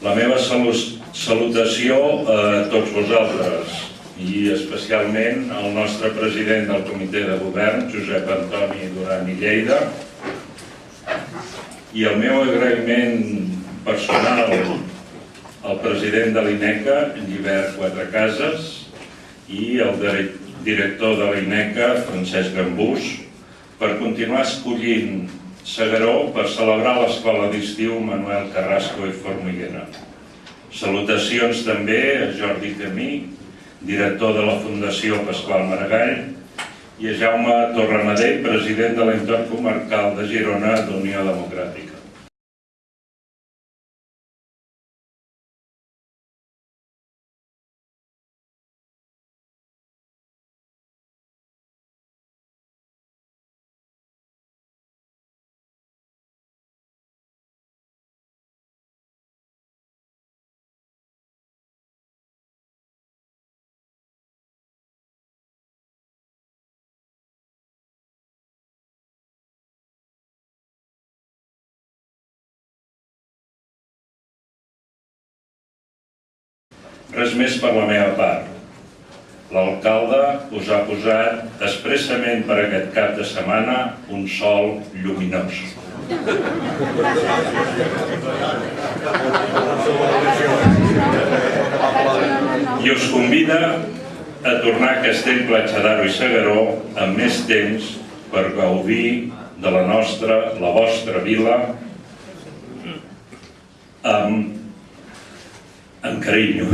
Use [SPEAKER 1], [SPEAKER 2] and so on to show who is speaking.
[SPEAKER 1] La meva salutació a tots vosaltres i especialment al nostre president del Comitè de Govern, Josep Antoni Duran i Lleida, i el meu agraïment personal al president de l'INECA, Llibert Quatrecases, i al director de l'INECA, Francesc Gambús, per continuar escollint S'Agaró per celebrar l'escola d'estiu Manuel Carrasco i Formiguera. Salutacions també a Jordi Camí, director de la Fundació Pasqual Maragall, i a Jaume Torramadell, president de la Intercomarcal de Girona d'Unió Democràtica. Res més per la meva part. L'alcalde us ha posat expressament per aquest cap de setmana un sol lluminós. I us convida a tornar a Castell-Platja d'Aro i S'Agaró amb més temps per gaudir de la vostra vila amb carinyo.